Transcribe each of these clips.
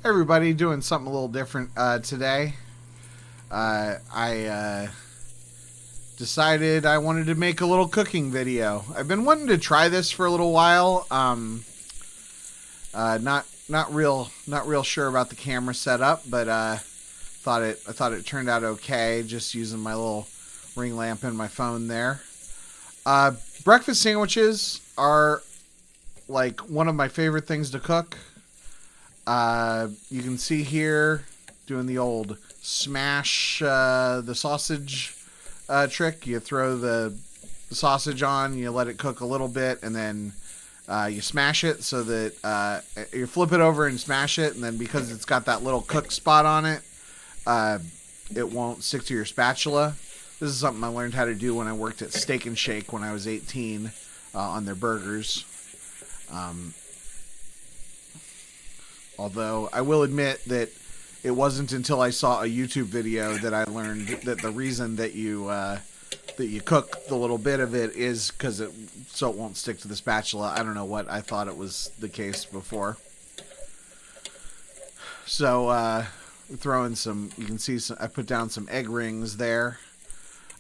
Everybody doing something a little different today. I decided I wanted to make a little cooking video. I've been wanting to try this for a little while. Not real sure about the camera setup, but I thought it turned out okay. Just using my little ring lamp and my phone there. Breakfast sandwiches are like one of my favorite things to cook. You can see here doing the old smash the sausage trick. You throw the sausage on, you let it cook a little bit, and then you smash it so that you flip it over and smash it, and then because it's got that little cook spot on it, it won't stick to your spatula. This is something I learned how to do when I worked at Steak and Shake when I was 18 on their burgers. Although I will admit that it wasn't until I saw a YouTube video that I learned that the reason that you cook the little bit of it is because it won't stick to the spatula. I don't know what I thought it was the case before. So throwing some, you can see some, I put down some egg rings there,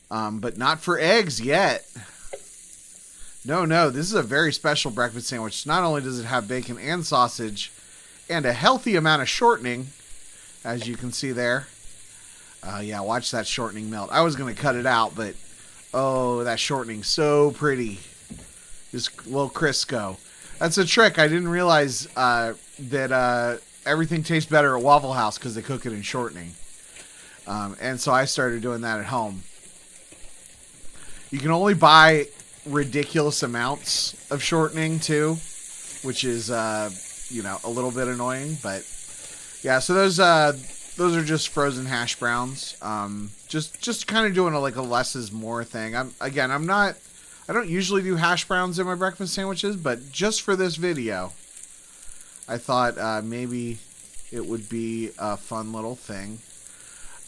but not for eggs yet. No, this is a very special breakfast sandwich. Not only does it have bacon and sausage and a healthy amount of shortening, as you can see there. Yeah, watch that shortening melt. I was going to cut it out, but oh, that shortening, so pretty. Just a little Crisco. That's a trick. I didn't realize that everything tastes better at Waffle House because they cook it in shortening. And so I started doing that at home. You can only buy ridiculous amounts of shortening too, which is a little bit annoying, but yeah. So those are just frozen hash browns. Just kind of doing a less is more thing. I don't usually do hash browns in my breakfast sandwiches, but just for this video, I thought maybe it would be a fun little thing.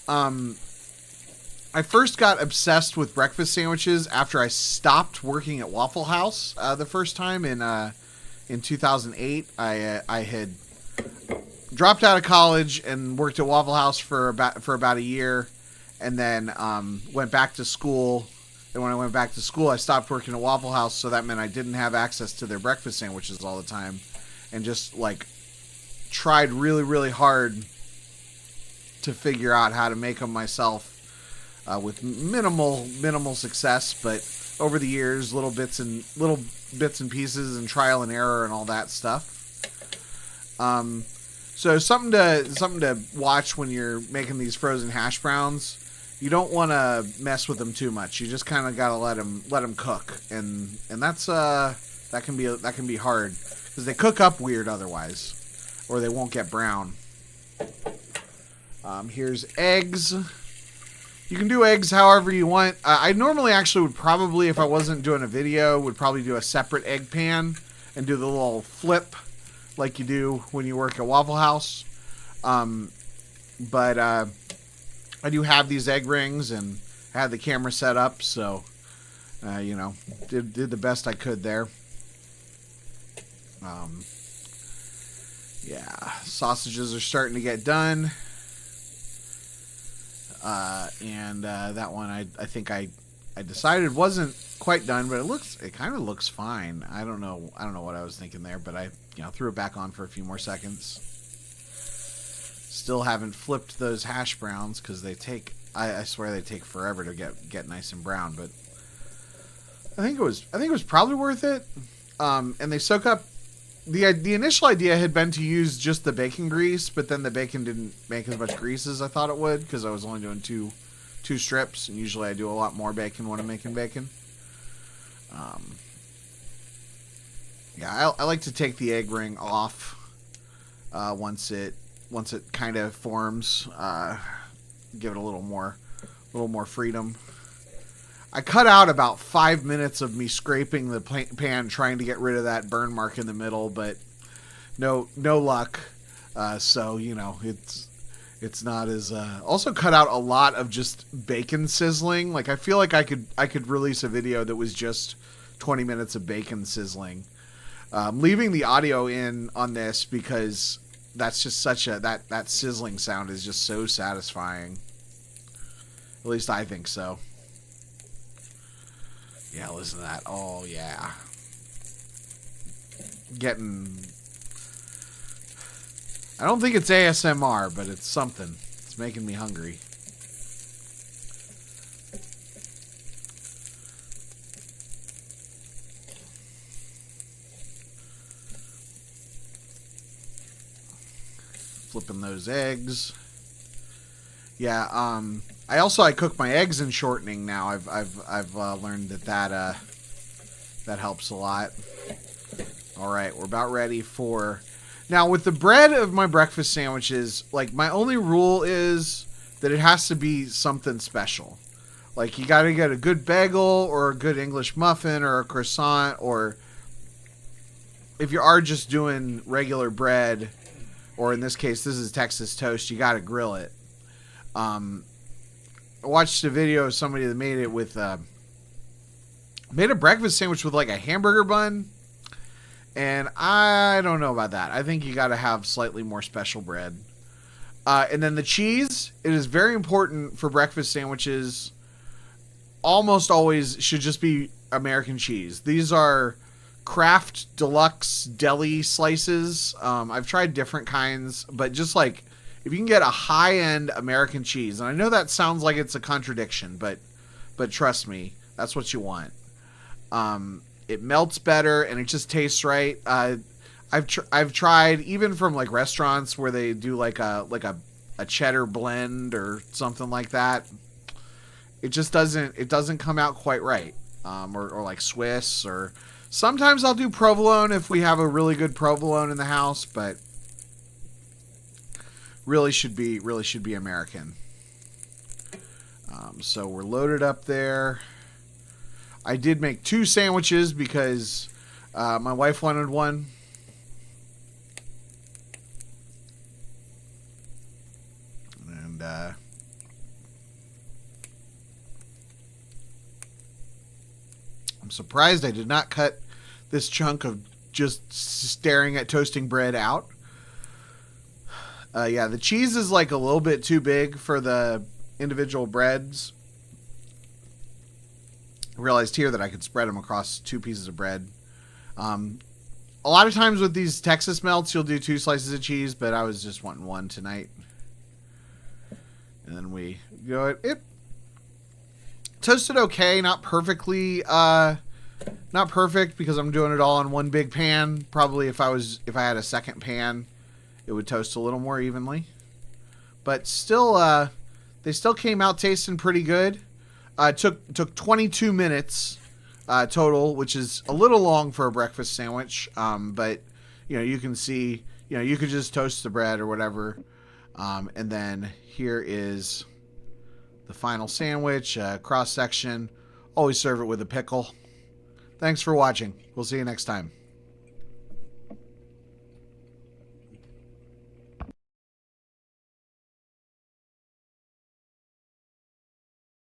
I first got obsessed with breakfast sandwiches after I stopped working at Waffle House the first time in 2008. I had dropped out of college and worked at Waffle House for about a year, and then went back to school. And when I went back to school, I stopped working at Waffle House, so that meant I didn't have access to their breakfast sandwiches all the time, and just tried really, really hard to figure out how to make them myself. With minimal success, but over the years, little bits and pieces and trial and error and all that stuff. So something to watch when you're making these frozen hash browns. You don't want to mess with them too much. You just kind of gotta let them cook, and that's that can be hard because they cook up weird otherwise, or they won't get brown. Here's eggs. You can do eggs however you want. I normally actually would probably, if I wasn't doing a video, would probably do a separate egg pan and do the little flip like you do when you work at Waffle House. But I do have these egg rings and had the camera set up, so did the best I could there. Yeah, sausages are starting to get done. And that one I think I decided wasn't quite done, but it kind of looks fine. I don't know what I was thinking there, but I threw it back on for a few more seconds. Still haven't flipped those hash browns because I swear they take forever to get nice and brown, but I think it was probably worth it. And they soak up. The initial idea had been to use just the bacon grease, but then the bacon didn't make as much grease as I thought it would because I was only doing two strips, and usually I do a lot more bacon when I'm making bacon. Yeah, I like to take the egg ring off once it kind of forms, give it a little more freedom. I cut out about 5 minutes of me scraping the pan trying to get rid of that burn mark in the middle, but no luck. So it's not as. Also cut out a lot of just bacon sizzling. I feel like I could release a video that was just 20 minutes of bacon sizzling. Leaving the audio in on this because that's just such a that sizzling sound is just so satisfying. At least I think so. Yeah, listen to that. Oh yeah. I don't think it's ASMR, but it's something. It's making me hungry. Flipping those eggs. Yeah, I cook my eggs in shortening now. I've learned that helps a lot. All right, we're about ready for... Now, with the bread of my breakfast sandwiches, like, my only rule is that it has to be something special. Like, you got to get a good bagel or a good English muffin or a croissant, or if you are just doing regular bread, or in this case, this is Texas toast, you got to grill it. I watched a video of somebody that made it with... made a breakfast sandwich with, like, a hamburger bun. And I don't know about that. I think you got to have slightly more special bread. And then the cheese, it is very important for breakfast sandwiches. Almost always should just be American cheese. These are Kraft Deluxe Deli slices. I've tried different kinds, but just like if you can get a high-end American cheese, and I know that sounds like it's a contradiction, but trust me, that's what you want. It melts better and it just tastes right. I've tried even from like restaurants where they do like a cheddar blend or something like that. It just doesn't come out quite right. Or like Swiss, or sometimes I'll do provolone if we have a really good provolone in the house, but really should be American. So we're loaded up there. I did make 2 sandwiches because my wife wanted one. And I'm surprised I did not cut this chunk of just staring at toasting bread out. Yeah, the cheese is like a little bit too big for the individual breads. I realized here that I could spread them across 2 pieces of bread. A lot of times with these Texas melts, you'll do 2 slices of cheese, but I was just wanting 1 tonight. And then we go it toasted okay, not perfectly, not perfect because I'm doing it all on 1 big pan. Probably if I had a second pan, it would toast a little more evenly. But still, they still came out tasting pretty good. Took 22 minutes total, which is a little long for a breakfast sandwich. But you can see, you could just toast the bread or whatever. And then here is the final sandwich, cross section. Always serve it with a pickle. Thanks for watching. We'll see you next time.